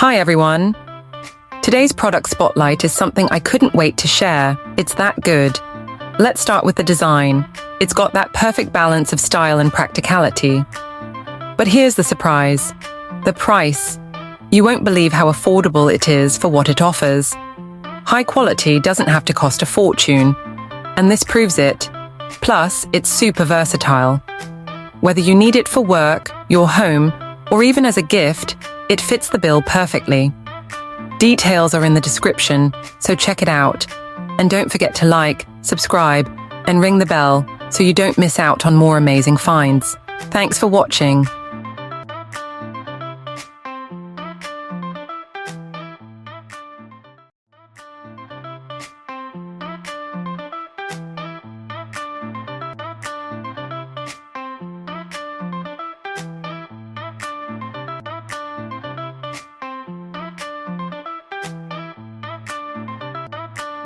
Hi everyone! Today's product spotlight is something I couldn't wait to share. It's that good. Let's start with the design. It's got that perfect balance of style and practicality. But here's the surprise. The price. You won't believe how affordable it is for what it offers. High quality doesn't have to cost a fortune, and this proves it. Plus, it's super versatile. Whether you need it for work, your home, or even as a gift, it fits the bill perfectly. Details are in the description, so check it out. And don't forget to like, subscribe, and ring the bell so you don't miss out on more amazing finds. Thanks for watching.